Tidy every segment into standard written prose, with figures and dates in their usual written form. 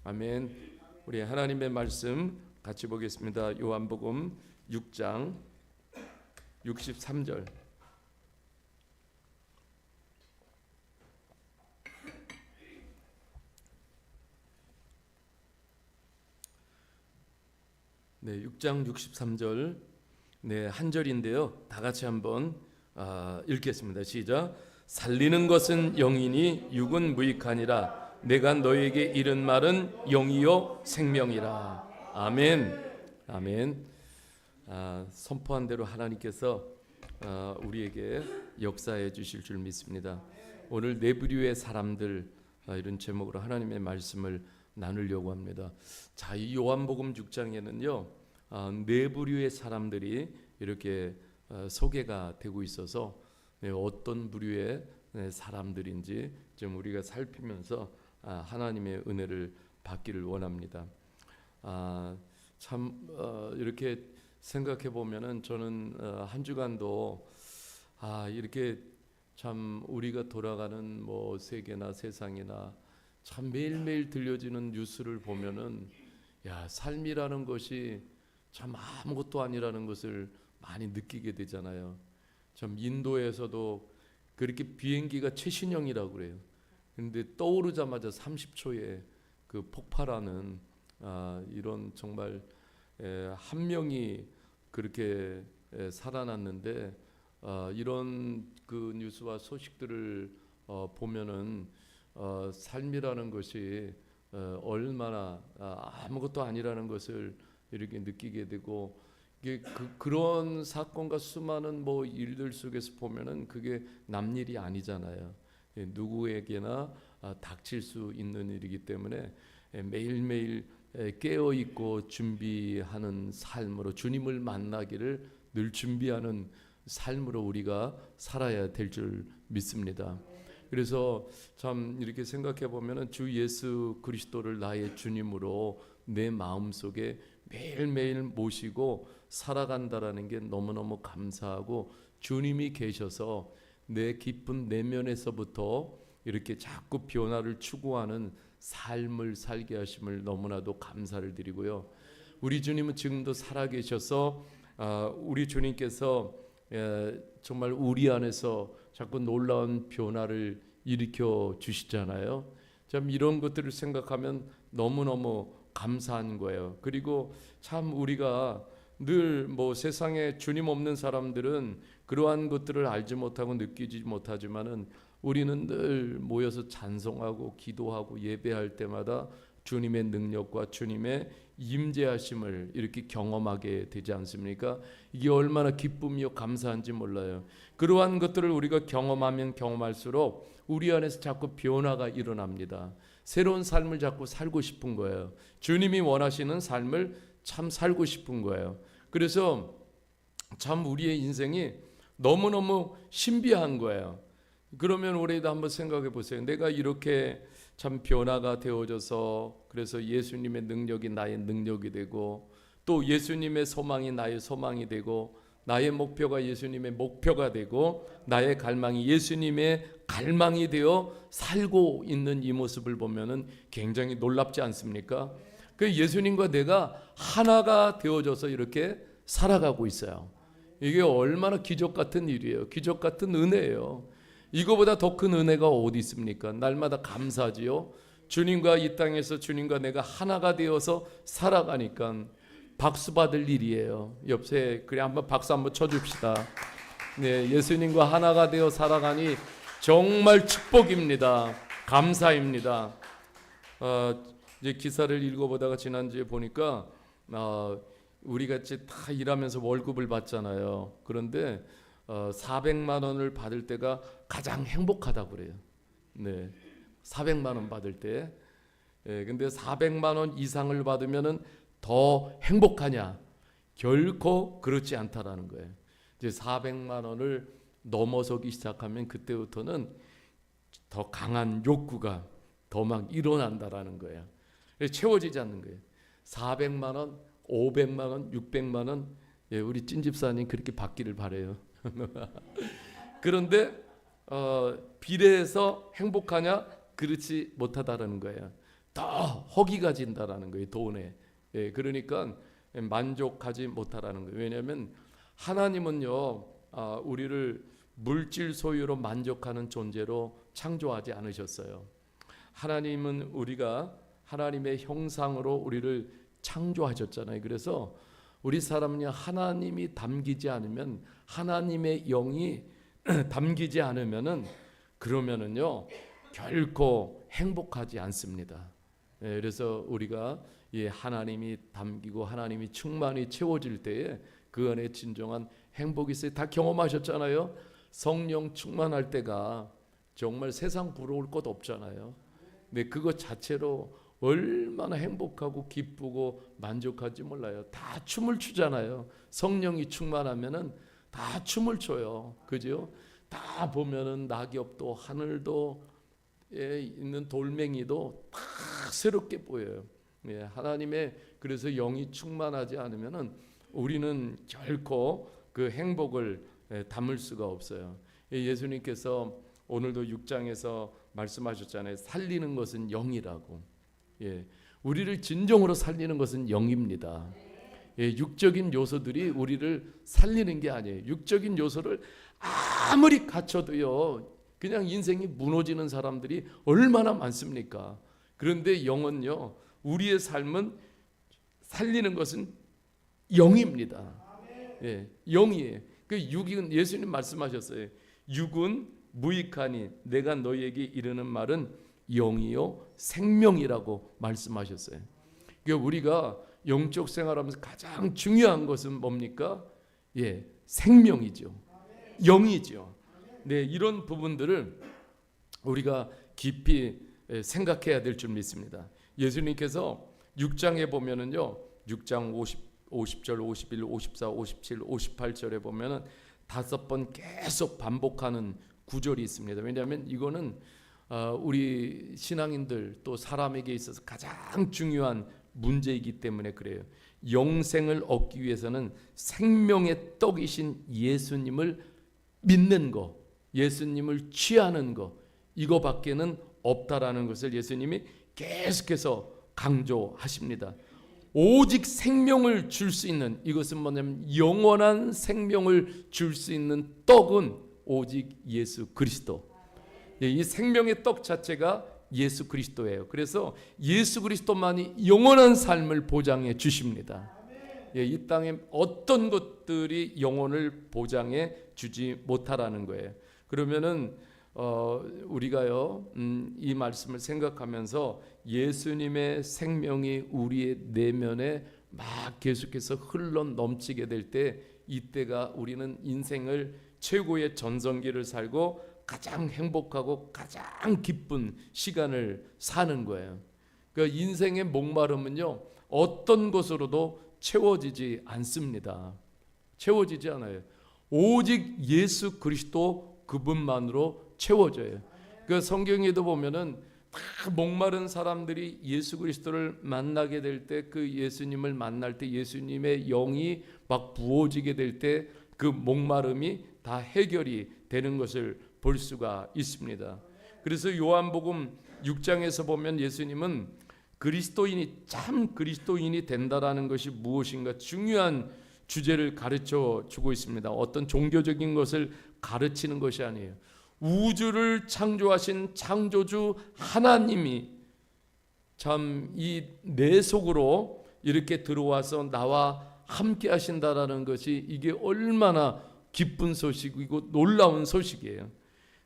아멘. 우리 하나님의 말씀 같이 보겠습니다. 요한복음 6장 63절. 네, 6장 63절. 네, 한 절인데요. 다 같이 한번 읽겠습니다. 시작. 살리는 것은 영이니 육은 무익하니라. 내가 너에게 이른 말은 영이요 생명이라. 아멘. 아멘. 선포한 대로 하나님께서 우리에게 역사해 주실 줄 믿습니다. 오늘 네 부류의 사람들, 이런 제목으로 하나님의 말씀을 나누려고 합니다. 자, 이 요한복음 6장에는요 네 부류의 사람들이 이렇게 소개가 되고 있어서 어떤 부류의 사람들인지 좀 우리가 살피면서 하나님의 은혜를 받기를 원합니다. 참 이렇게 생각해 보면은 저는 한 주간도 이렇게 참 우리가 돌아가는 뭐 세계나 세상이나 참 매일매일 들려지는 뉴스를 보면은 삶이라는 것이 참 아무것도 아니라는 것을 많이 느끼게 되잖아요. 참 인도에서도 그렇게 비행기가 최신형이라고 그래요. 근데 떠오르자마자 30초에 그 폭발하는 이런 정말 한 명이 그렇게 살아났는데 이런 그 뉴스와 소식들을 보면은 삶이라는 것이 얼마나 아무것도 아니라는 것을 이렇게 느끼게 되고, 이게 그런 사건과 수많은 뭐 일들 속에서 보면은 그게 남 일이 아니잖아요. 누구에게나 닥칠 수 있는 일이기 때문에 매일매일 깨어 있고 준비하는 삶으로, 주님을 만나기를 늘 준비하는 삶으로 우리가 살아야 될 줄 믿습니다. 그래서 참 이렇게 생각해 보면은 주 예수 그리스도를 나의 주님으로 내 마음속에 매일매일 모시고 살아간다라는 게 너무너무 감사하고, 주님이 계셔서 내 깊은 내면에서부터 이렇게 자꾸 변화를 추구하는 삶을 살게 하심을 너무나도 감사를 드리고요. 우리 주님은 지금도 살아계셔서 우리 주님께서 정말 우리 안에서 자꾸 놀라운 변화를 일으켜 주시잖아요. 참 이런 것들을 생각하면 너무너무 감사한 거예요. 그리고 참 우리가 늘 뭐 세상에 주님 없는 사람들은 그러한 것들을 알지 못하고 느끼지 못하지만은 우리는 늘 모여서 찬송하고 기도하고 예배할 때마다 주님의 능력과 주님의 임재하심을 이렇게 경험하게 되지 않습니까? 이게 얼마나 기쁨이요 감사한지 몰라요. 그러한 것들을 우리가 경험하면 경험할수록 우리 안에서 자꾸 변화가 일어납니다. 새로운 삶을 자꾸 살고 싶은 거예요. 주님이 원하시는 삶을 참 살고 싶은 거예요. 그래서 참 우리의 인생이 너무너무 신비한 거예요. 그러면 우리도 한번 생각해 보세요. 내가 이렇게 참 변화가 되어져서, 그래서 예수님의 능력이 나의 능력이 되고, 또 예수님의 소망이 나의 소망이 되고, 나의 목표가 예수님의 목표가 되고, 나의 갈망이 예수님의 갈망이 되어 살고 있는 이 모습을 보면은 굉장히 놀랍지 않습니까? 그 예수님과 내가 하나가 되어져서 이렇게 살아가고 있어요. 이게 얼마나 기적 같은 일이에요. 기적 같은 은혜예요. 이거보다 더 큰 은혜가 어디 있습니까? 날마다 감사하지요. 주님과 이 땅에서 주님과 내가 하나가 되어서 살아가니까 박수 받을 일이에요. 옆에 그래 한번 박수 한번 쳐줍시다. 네, 예수님과 하나가 되어 살아가니 정말 축복입니다. 감사입니다. 이제 기사를 읽어보다가 지난주에 보니까 우리 같이 다 일하면서 월급을 받잖아요. 그런데 400만 원을 받을 때가 가장 행복하다고 그래요. 네, 400만 원 받을 때. 근데 400만 원 이상을 받으면은 더 행복하냐? 결코 그렇지 않다라는 거예요. 이제 400만 원을 넘어서기 시작하면 그때부터는 더 강한 욕구가 더 막 일어난다라는 거예요. 채워지지 않는 거예요. 400만 원, 500만 원, 600만 원, 우리 찐집사님 그렇게 받기를 바래요. 그런데 비례해서 행복하냐? 그렇지 못하다라는 거예요. 더 허기가 진다라는 거예요. 돈에. 예, 그러니까 만족하지 못하라는 거예요. 왜냐하면 하나님은요, 우리를 물질 소유로 만족하는 존재로 창조하지 않으셨어요. 하나님은 우리가 하나님의 형상으로 우리를 창조하셨잖아요. 그래서 우리 사람은요, 하나님이 담기지 않으면, 하나님의 영이 담기지 않으면은, 그러면은요 결코 행복하지 않습니다. 예, 그래서 우리가 하나님이 담기고 하나님이 충만히 채워질 때에 그 안에 진정한 행복이 있어요. 다 경험하셨잖아요. 성령 충만할 때가 정말 세상 부러울 것 없잖아요. 근데 그것 자체로 얼마나 행복하고 기쁘고 만족한지 몰라요. 다 춤을 추잖아요. 성령이 충만하면은 다 춤을 춰요. 그죠? 다 보면은 낙엽도 하늘도 있는 돌멩이도 다 새롭게 보여요. 예, 하나님의 그래서 영이 충만하지 않으면은 우리는 결코 그 행복을 담을 수가 없어요. 예수님께서 오늘도 6장에서 말씀하셨잖아요. 살리는 것은 영이라고. 예, 우리를 진정으로 살리는 것은 영입니다. 예, 육적인 요소들이 우리를 살리는 게 아니에요. 육적인 요소를 아무리 갖춰도요, 그냥 인생이 무너지는 사람들이 얼마나 많습니까? 그런데 영은요, 우리의 삶은 살리는 것은 영입니다. 예, 영이에요. 그 육은 예수님 말씀하셨어요. 육은 무익하니 내가 너희에게 이르는 말은 영이요 생명이라고 말씀하셨어요. 그러니까 우리가 영적 생활하면서 가장 중요한 것은 뭡니까? 예, 생명이죠. 영이죠. 네, 이런 부분들을 우리가 깊이 생각해야 될 줄 믿습니다. 예수님께서 6장에 보면은요, 6장 50절, 51, 54, 57, 58절에 보면은 5번 계속 반복하는 구절이 있습니다. 왜냐하면 이거는 우리 신앙인들 또 사람에게 있어서 가장 중요한 문제이기 때문에 그래요. 영생을 얻기 위해서는 생명의 떡이신 예수님을 믿는 거, 예수님을 취하는 거, 이거밖에는 없다라는 것을 예수님이 계속해서 강조하십니다. 오직 생명을 줄 수 있는, 이것은 뭐냐면 영원한 생명을 줄 수 있는 떡은 오직 예수 그리스도. 이 생명의 떡 자체가 예수 그리스도예요. 그래서 예수 그리스도만이 영원한 삶을 보장해 주십니다. 이 땅에 어떤 것들이 영혼을 보장해 주지 못하라는 거예요. 그러면은 우리가요, 이 말씀을 생각하면서 예수님의 생명이 우리의 내면에 막 계속해서 흘러 넘치게 될 때, 이때가 우리는 인생을 최고의 전성기를 살고 가장 행복하고 가장 기쁜 시간을 사는 거예요. 그러니까 인생의 목마름은요, 어떤 것으로도 채워지지 않습니다. 채워지지 않아요. 오직 예수 그리스도 그분만으로 채워져요. 그 성경에도 보면은 다 목마른 사람들이 예수 그리스도를 만나게 될 때, 그 예수님을 만날 때 예수님의 영이 막 부어지게 될 때 그 목마름이 다 해결이 되는 것을 볼 수가 있습니다. 그래서 요한복음 6장에서 보면 예수님은 그리스도인이 참 그리스도인이 된다라는 것이 무엇인가 중요한 주제를 가르쳐 주고 있습니다. 어떤 종교적인 것을 가르치는 것이 아니에요. 우주를 창조하신 창조주 하나님이 참 이 내 속으로 이렇게 들어와서 나와 함께 하신다라는 것이, 이게 얼마나 기쁜 소식이고 놀라운 소식이에요.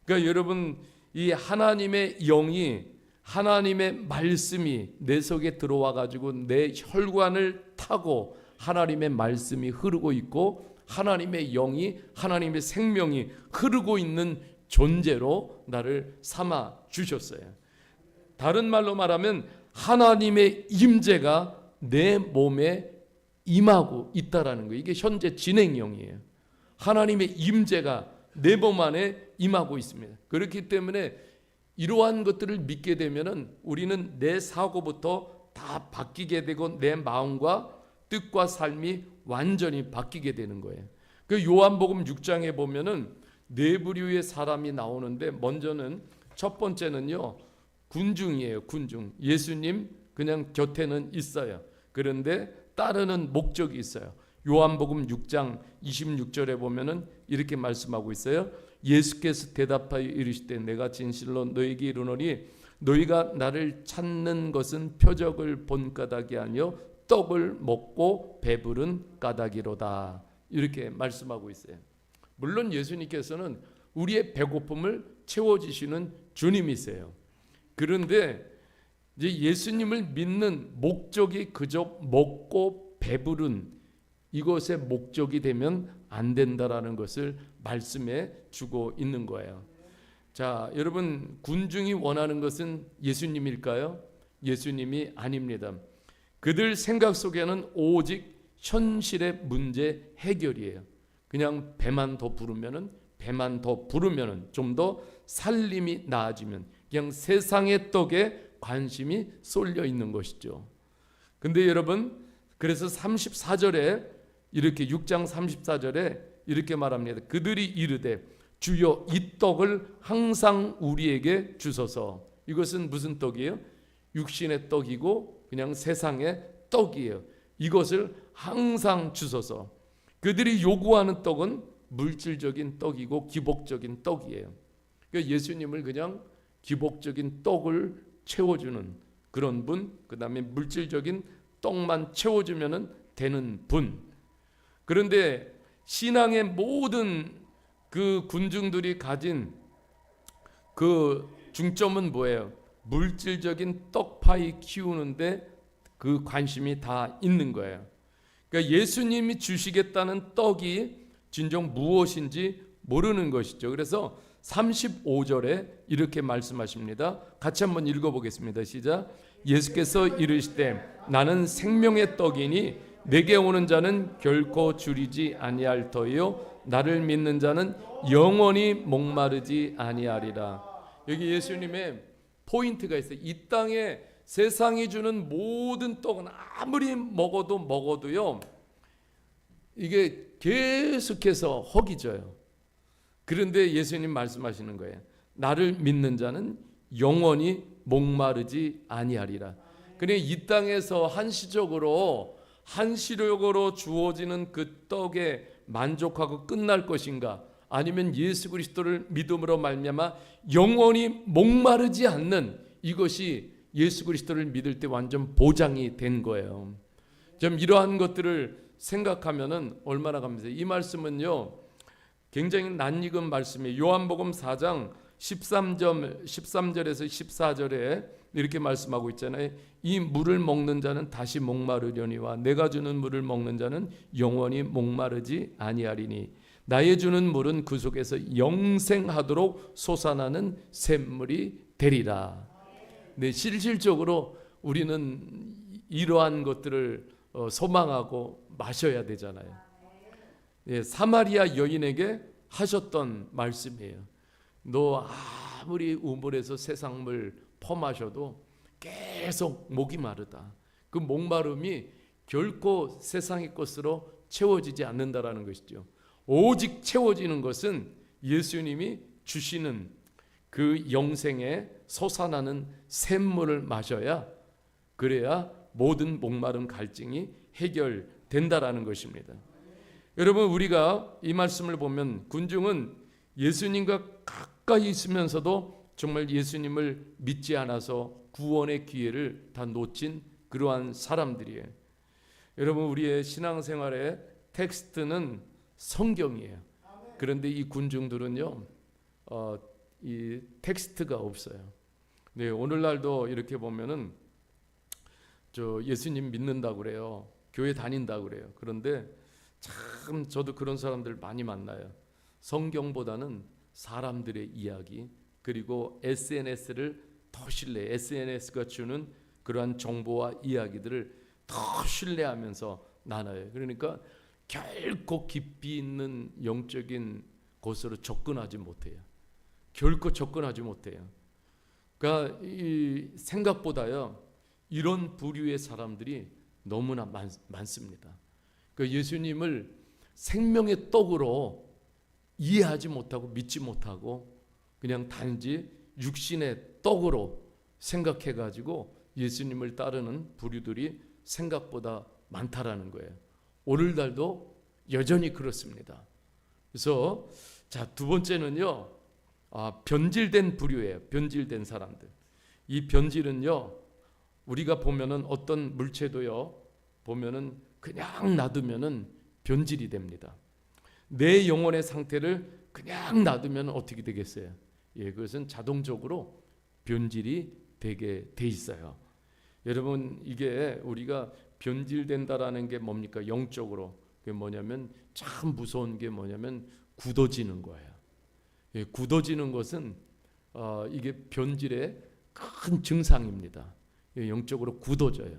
그러니까 여러분, 이 하나님의 영이, 하나님의 말씀이 내 속에 들어와 가지고 내 혈관을 타고 하나님의 말씀이 흐르고 있고, 하나님의 영이, 하나님의 생명이 흐르고 있는 존재로 나를 삼아 주셨어요. 다른 말로 말하면 하나님의 임재가 내 몸에 임하고 있다라는 거예요. 이게 현재 진행형이에요. 하나님의 임재가 내 몸 안에 임하고 있습니다. 그렇기 때문에 이러한 것들을 믿게 되면은 우리는 내 사고부터 다 바뀌게 되고 내 마음과 뜻과 삶이 완전히 바뀌게 되는 거예요. 그 요한복음 6장에 보면은 네 부류의 사람이 나오는데, 먼저는 첫 번째는요, 군중이에요. 군중. 예수님 그냥 곁에는 있어요. 그런데 따르는 목적이 있어요. 요한복음 6장 26절에 보면은 이렇게 말씀하고 있어요. 예수께서 대답하여 이르시되 내가 진실로 너에게 이르노니 너희가 나를 찾는 것은 표적을 본 까닭이 아니요 떡을 먹고 배부른 까닭이로다. 이렇게 말씀하고 있어요. 물론 예수님께서는 우리의 배고픔을 채워주시는 주님이세요. 그런데 이제 예수님을 믿는 목적이 그저 먹고 배부른 이것의 목적이 되면 안 된다라는 것을 말씀해 주고 있는 거예요. 자, 여러분, 군중이 원하는 것은 예수님일까요? 예수님이 아닙니다. 그들 생각 속에는 오직 현실의 문제 해결이에요. 그냥 배만 더 부르면은 좀 더 살림이 나아지면 그냥 세상의 떡에 관심이 쏠려 있는 것이죠. 근데 여러분, 그래서 34절에 이렇게 6장 34절에 이렇게 말합니다. 그들이 이르되 주여 이 떡을 항상 우리에게 주소서. 이것은 무슨 떡이에요? 육신의 떡이고 그냥 세상의 떡이에요. 이것을 항상 주소서. 그들이 요구하는 떡은 물질적인 떡이고 기복적인 떡이에요. 그러니까 예수님을 그냥 기복적인 떡을 채워주는 그런 분, 그 다음에 물질적인 떡만 채워주면 되는 분. 그런데 신앙의 모든 그 군중들이 가진 그 중점은 뭐예요? 물질적인 떡파이 키우는데 그 관심이 다 있는 거예요. 그러니까 예수님이 주시겠다는 떡이 진정 무엇인지 모르는 것이죠. 그래서 35절에 이렇게 말씀하십니다. 같이 한번 읽어보겠습니다. 시작. 예수께서 이르시되 나는 생명의 떡이니 내게 오는 자는 결코 줄이지 아니할 터이요 나를 믿는 자는 영원히 목마르지 아니하리라. 여기 예수님의 포인트가 있어요. 이 땅에 세상이 주는 모든 떡은 아무리 먹어도요 이게 계속해서 허기져요. 그런데 예수님 말씀하시는 거예요. 나를 믿는 자는 영원히 목마르지 아니하리라. 그러니 이 땅에서 한시적으로 주어지는 그 떡에 만족하고 끝날 것인가, 아니면 예수 그리스도를 믿음으로 말미암아 영원히 목마르지 않는 이것이 예수 그리스도를 믿을 때 완전 보장이 된 거예요. 좀 이러한 것들을 생각하면은 얼마나 감사해요. 이 말씀은요 굉장히 낯익은 말씀이에요. 요한복음 4장 13절에서 14절에 이렇게 말씀하고 있잖아요. 이 물을 먹는 자는 다시 목마르려니와 내가 주는 물을 먹는 자는 영원히 목마르지 아니하리니 나의 주는 물은 그 속에서 영생하도록 솟아나는 샘물이 되리라. 네, 실질적으로 우리는 이러한 것들을 소망하고 마셔야 되잖아요. 네, 사마리아 여인에게 하셨던 말씀이에요. 너 아무리 우물에서 세상물 퍼마셔도 계속 목이 마르다. 그 목마름이 결코 세상의 것으로 채워지지 않는다라는 것이죠. 오직 채워지는 것은 예수님이 주시는 그 영생의 솟아나는 샘물을 마셔야, 그래야 모든 목마른 갈증이 해결된다라는 것입니다. 여러분, 우리가 이 말씀을 보면 군중은 예수님과 가까이 있으면서도 정말 예수님을 믿지 않아서 구원의 기회를 다 놓친 그러한 사람들이에요. 여러분, 우리의 신앙생활의 텍스트는 성경이에요. 그런데 이 군중들은요 이 텍스트가 없어요. 네, 오늘날도 이렇게 보면은 저 예수님 믿는다고 그래요. 교회 다닌다고 그래요. 그런데 참 저도 그런 사람들 많이 만나요. 성경보다는 사람들의 이야기, 그리고 SNS를 더 신뢰해. SNS가 주는 그러한 정보와 이야기들을 더 신뢰하면서 나눠요. 그러니까 결코 깊이 있는 영적인 곳으로 접근하지 못해요. 결코 접근하지 못해요. 그러니까 이 생각보다요 이런 부류의 사람들이 너무나 많습니다. 그러니까 예수님을 생명의 떡으로 이해하지 못하고 믿지 못하고 그냥 단지 육신의 떡으로 생각해 가지고 예수님을 따르는 부류들이 생각보다 많다라는 거예요. 오늘날도 여전히 그렇습니다. 그래서 자, 두 번째는요, 변질된 부류예요. 변질된 사람들. 이 변질은요, 우리가 보면은 어떤 물체도요, 보면은 그냥 놔두면은 변질이 됩니다. 내 영혼의 상태를 그냥 놔두면 어떻게 되겠어요? 예, 그것은 자동적으로 변질이 되게 돼 있어요. 여러분, 이게 우리가 변질된다라는 게 뭡니까? 영적으로. 그게 뭐냐면 참 무서운 게 뭐냐면 굳어지는 거예요. 예, 굳어지는 것은 이게 변질의 큰 증상입니다. 예, 영적으로 굳어져요.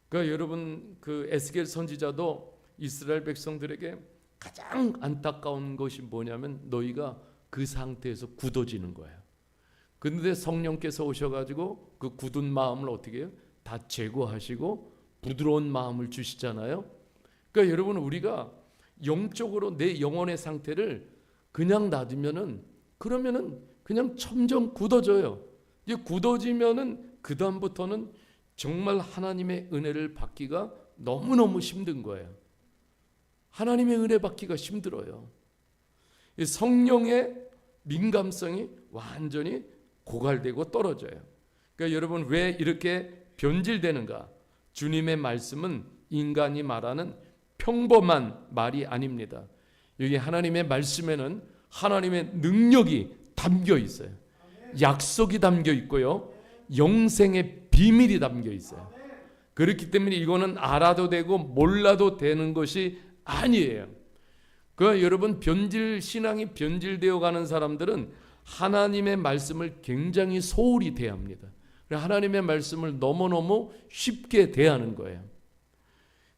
그러니까 여러분, 그 에스겔 선지자도 이스라엘 백성들에게 가장 안타까운 것이 뭐냐면 너희가 그 상태에서 굳어지는 거예요. 그런데 성령께서 오셔가지고 그 굳은 마음을 어떻게 해요? 다 제거하시고 부드러운 마음을 주시잖아요. 그러니까 여러분, 우리가 영적으로 내 영혼의 상태를 그냥 놔두면은 그러면은 그냥 점점 굳어져요. 이제 굳어지면은 그 다음부터는 정말 하나님의 은혜를 받기가 너무너무 힘든 거예요. 하나님의 은혜 받기가 힘들어요. 성령의 민감성이 완전히 고갈되고 떨어져요. 그러니까 여러분, 왜 이렇게 변질되는가? 주님의 말씀은 인간이 말하는 평범한 말이 아닙니다. 여기 하나님의 말씀에는 하나님의 능력이 담겨 있어요. 약속이 담겨 있고요, 영생의 비밀이 담겨 있어요. 그렇기 때문에 이거는 알아도 되고 몰라도 되는 것이 아니에요. 그 여러분, 신앙이 변질되어 가는 사람들은 하나님의 말씀을 굉장히 소홀히 대합니다. 하나님의 말씀을 너무너무 쉽게 대하는 거예요.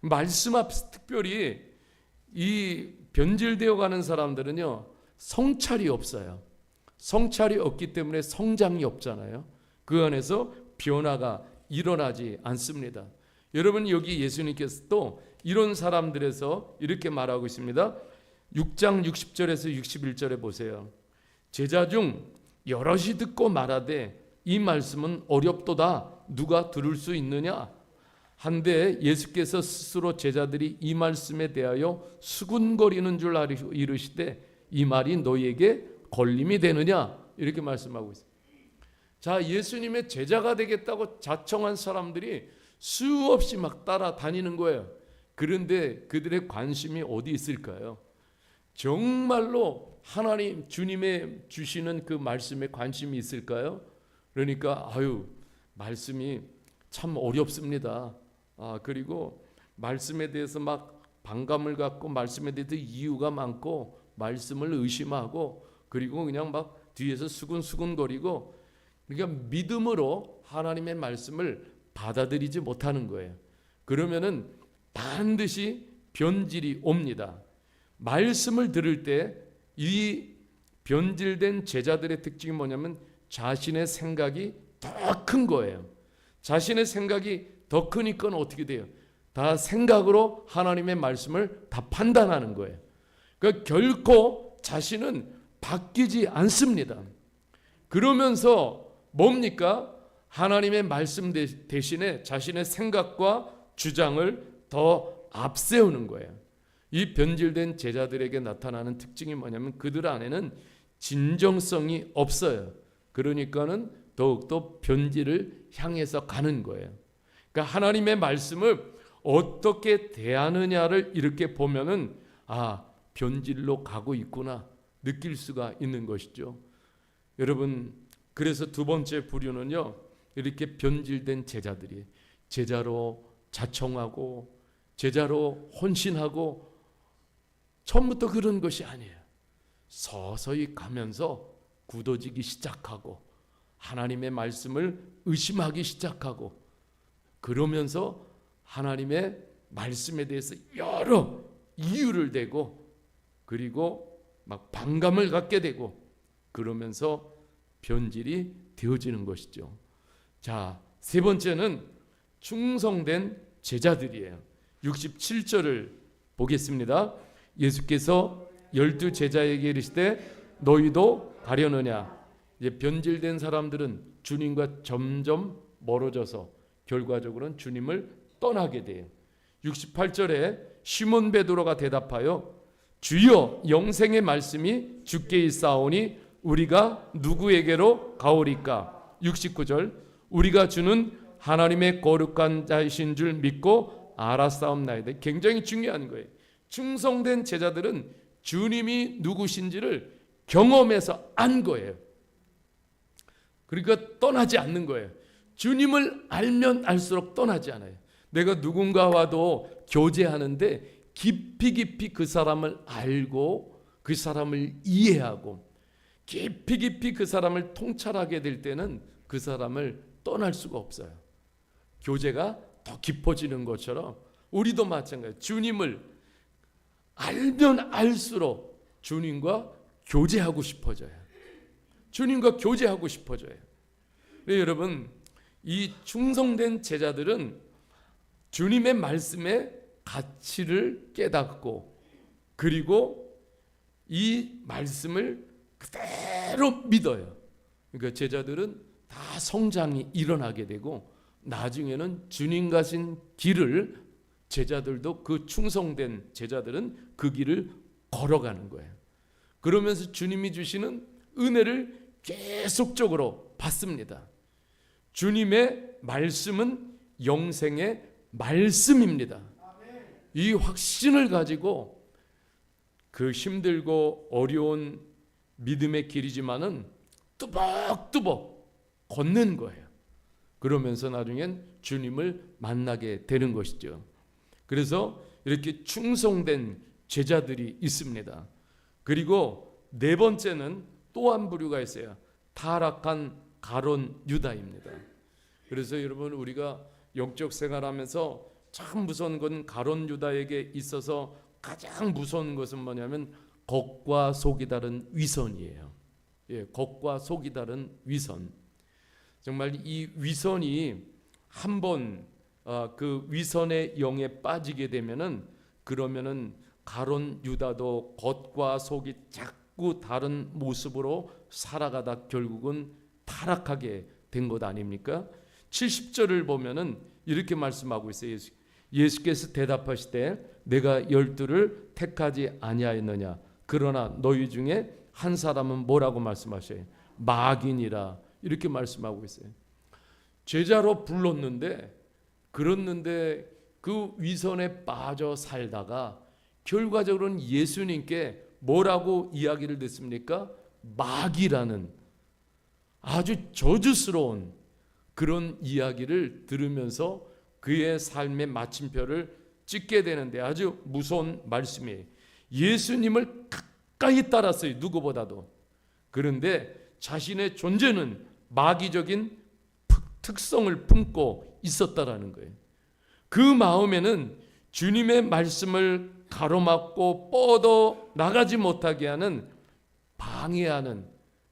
말씀 앞에서 특별히 이 변질되어 가는 사람들은요, 성찰이 없어요. 성찰이 없기 때문에 성장이 없잖아요. 그 안에서 변화가 일어나지 않습니다. 여러분, 여기 예수님께서 또 이런 사람들에서 이렇게 말하고 있습니다. 6장 60절에서 61절에 보세요. 제자 중 여럿이 듣고 말하되 이 말씀은 어렵도다 누가 들을 수 있느냐 한데 예수께서 스스로 제자들이 이 말씀에 대하여 수군거리는 줄 이르시되 이 말이 너희에게 걸림이 되느냐 이렇게 말씀하고 있어요. 자, 예수님의 제자가 되겠다고 자청한 사람들이 수없이 막 따라다니는 거예요. 그런데 그들의 관심이 어디 있을까요? 정말로 하나님 주님의 주시는 그 말씀에 관심이 있을까요? 그러니까 말씀이 참 어렵습니다. 그리고 말씀에 대해서 막 반감을 갖고 말씀에 대해서 이유가 많고 말씀을 의심하고 그리고 그냥 막 뒤에서 수근수근거리고, 그러니까 믿음으로 하나님의 말씀을 받아들이지 못하는 거예요. 그러면은 반드시 변질이 옵니다. 말씀을 들을 때 이 변질된 제자들의 특징이 뭐냐면 자신의 생각이 더 큰 거예요. 자신의 생각이 더 크니까 어떻게 돼요? 다 생각으로 하나님의 말씀을 다 판단하는 거예요. 그러니까 결코 자신은 바뀌지 않습니다. 그러면서 뭡니까? 하나님의 말씀 대신에 자신의 생각과 주장을 더 앞세우는 거예요. 이 변질된 제자들에게 나타나는 특징이 뭐냐면 그들 안에는 진정성이 없어요. 그러니까는 더욱더 변질을 향해서 가는 거예요. 그러니까 하나님의 말씀을 어떻게 대하느냐를 이렇게 보면은 변질로 가고 있구나 느낄 수가 있는 것이죠. 여러분, 그래서 두 번째 부류는요, 이렇게 변질된 제자들이 제자로 자청하고 제자로 헌신하고 처음부터 그런 것이 아니에요. 서서히 가면서 굳어지기 시작하고 하나님의 말씀을 의심하기 시작하고 그러면서 하나님의 말씀에 대해서 여러 이유를 대고 그리고 막 반감을 갖게 되고 그러면서 변질이 되어지는 것이죠. 자, 세 번째는 충성된 제자들이에요. 67절을 보겠습니다. 예수께서 12 제자에게 이르시되 너희도 가려느냐 이제 변질된 사람들은 주님과 점점 멀어져서 결과적으로는 주님을 떠나게 돼요. 68절에 시몬 베드로가 대답하여 주여 영생의 말씀이 주께 있사오니 우리가 누구에게로 가오리까? 69절 우리가 주는 하나님의 거룩한 자이신 줄 믿고 알았사옵나이다. 굉장히 중요한 거예요. 충성된 제자들은 주님이 누구신지를 경험해서 안 거예요. 그러니까 떠나지 않는 거예요. 주님을 알면 알수록 떠나지 않아요. 내가 누군가와도 교제하는데 깊이 그 사람을 알고 그 사람을 이해하고 깊이 그 사람을 통찰하게 될 때는 그 사람을 떠날 수가 없어요. 교제가 더 깊어지는 것처럼 우리도 마찬가지예요. 주님을 알면 알수록 주님과 교제하고 싶어져요. 주님과 교제하고 싶어져요. 네, 여러분, 이 충성된 제자들은 주님의 말씀의 가치를 깨닫고 그리고 이 말씀을 그대로 믿어요. 그러니까 제자들은 다 성장이 일어나게 되고 나중에는 주님 가신 길을 제자들도 그 충성된 제자들은 그 길을 걸어가는 거예요. 그러면서 주님이 주시는 은혜를 계속적으로 받습니다. 주님의 말씀은 영생의 말씀입니다. 이 확신을 가지고 그 힘들고 어려운 믿음의 길이지만은 뚜벅뚜벅 걷는 거예요. 그러면서 나중엔 주님을 만나게 되는 것이죠. 그래서 이렇게 충성된 제자들이 있습니다. 그리고 네 번째는 또 한 부류가 있어요. 타락한 가론 유다입니다. 그래서 여러분 우리가 영적 생활하면서 참 무서운 건 가론 유다에게 있어서 가장 무서운 것은 뭐냐면 겉과 속이 다른 위선이에요. 예, 겉과 속이 다른 위선. 정말 이 위선이 한번 그 위선의 영에 빠지게 되면은 그러면은 가론 유다도 겉과 속이 자꾸 다른 모습으로 살아가다 결국은 타락하게 된 것 아닙니까? 70절을 보면은 이렇게 말씀하고 있어요. 예수께서 대답하시되 내가 12를 택하지 아니하였느냐 그러나 너희 중에 한 사람은 뭐라고 말씀하셔요? 마귀니라 이렇게 말씀하고 있어요. 제자로 불렀는데 그랬는데 그 위선에 빠져 살다가 결과적으로는 예수님께 뭐라고 이야기를 듣습니까? 마귀라는 아주 저주스러운 그런 이야기를 들으면서 그의 삶의 마침표를 찍게 되는데 아주 무서운 말씀이에요. 예수님을 가까이 따랐어요. 누구보다도. 그런데 자신의 존재는 마귀적인 특성을 품고 있었다라는 거예요. 그 마음에는 주님의 말씀을 가로막고 뻗어 나가지 못하게 하는 방해하는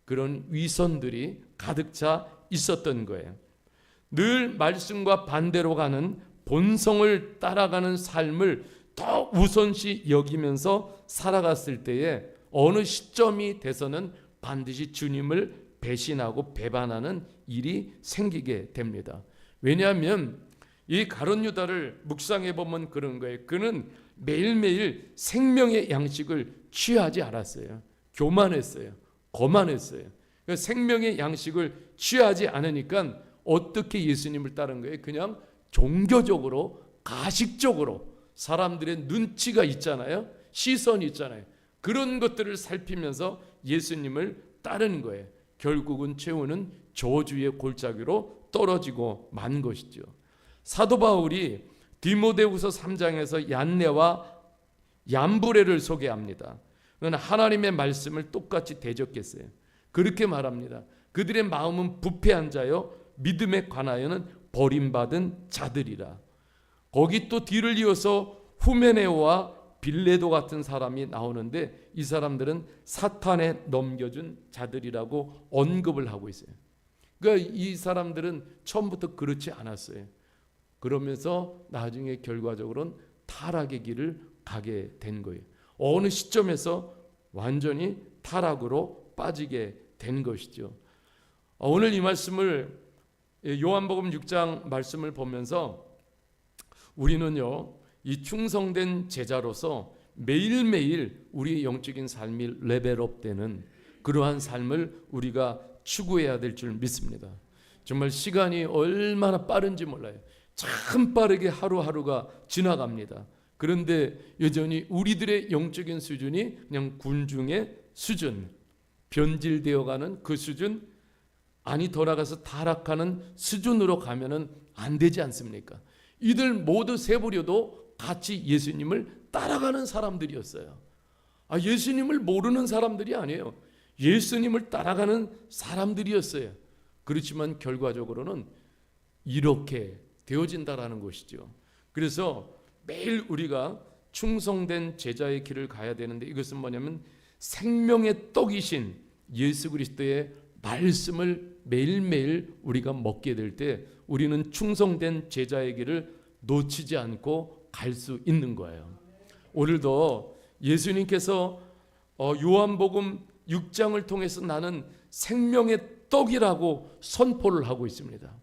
그런 위선들이 가득 차 있었던 거예요. 늘 말씀과 반대로 가는 본성을 따라가는 삶을 더 우선시 여기면서 살아갔을 때에 어느 시점이 돼서는 반드시 주님을 배신하고 배반하는 일이 생기게 됩니다. 왜냐하면 이 가룟 유다를 묵상해 보면 그런 거예요. 그는 매일매일 생명의 양식을 취하지 않았어요. 교만했어요. 거만했어요. 생명의 양식을 취하지 않으니까 어떻게 예수님을 따른 거예요? 그냥 종교적으로 가식적으로 사람들의 눈치가 있잖아요. 시선이 있잖아요. 그런 것들을 살피면서 예수님을 따르는 거예요. 결국은 최후는 저주의 골짜기로 떨어지고 만 것이죠. 사도 바울이 디모데후서 3장에서 얀네와 얀브레를 소개합니다. 그는 하나님의 말씀을 똑같이 대적했어요. 그렇게 말합니다. 그들의 마음은 부패한 자요 믿음에 관하여는 버림받은 자들이라. 거기 또 뒤를 이어서 후메네오와 빌레도 같은 사람이 나오는데 이 사람들은 사탄에 넘겨준 자들이라고 언급을 하고 있어요. 그러니까 이 사람들은 처음부터 그렇지 않았어요. 그러면서 나중에 결과적으로는 타락의 길을 가게 된 거예요. 어느 시점에서 완전히 타락으로 빠지게 된 것이죠. 오늘 이 말씀을 요한복음 6장 말씀을 보면서 우리는요, 이 충성된 제자로서 매일매일 우리의 영적인 삶이 레벨업되는 그러한 삶을 우리가 추구해야 될 줄 믿습니다. 정말 시간이 얼마나 빠른지 몰라요. 참 빠르게 하루하루가 지나갑니다. 그런데 여전히 우리들의 영적인 수준이 그냥 군중의 수준, 변질되어가는 그 수준, 아니 돌아가서 타락하는 수준으로 가면은 안 되지 않습니까? 이들 모두 세부려도 같이 예수님을 따라가는 사람들이었어요. 예수님을 모르는 사람들이 아니에요. 예수님을 따라가는 사람들이었어요. 그렇지만 결과적으로는 이렇게 되어진다라는 것이죠. 그래서 매일 우리가 충성된 제자의 길을 가야 되는데, 이것은 뭐냐면 생명의 떡이신 예수 그리스도의 말씀을 매일매일 우리가 먹게 될 때 우리는 충성된 제자의 길을 놓치지 않고 갈 수 있는 거예요. 오늘도 예수님께서 요한복음 6장을 통해서 나는 생명의 떡이라고 선포를 하고 있습니다.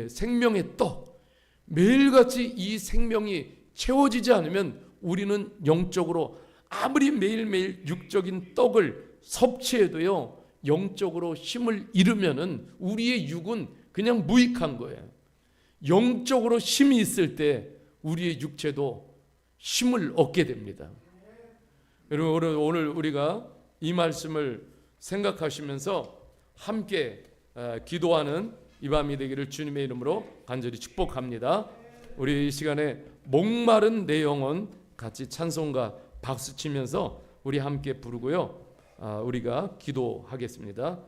생명의 떡. 매일같이 이 생명이 채워지지 않으면 우리는 영적으로 아무리 매일매일 육적인 떡을 섭취해도요, 영적으로 힘을 잃으면은 우리의 육은 그냥 무익한 거예요. 영적으로 힘이 있을 때 우리의 육체도 힘을 얻게 됩니다. 여러분, 오늘 우리가 이 말씀을 생각하시면서 함께 기도하는 이 밤이 되기를 주님의 이름으로 간절히 축복합니다. 우리 이 시간에 목마른 내 영혼 같이 찬송가 박수 치면서 우리 함께 부르고요, 우리가 기도하겠습니다.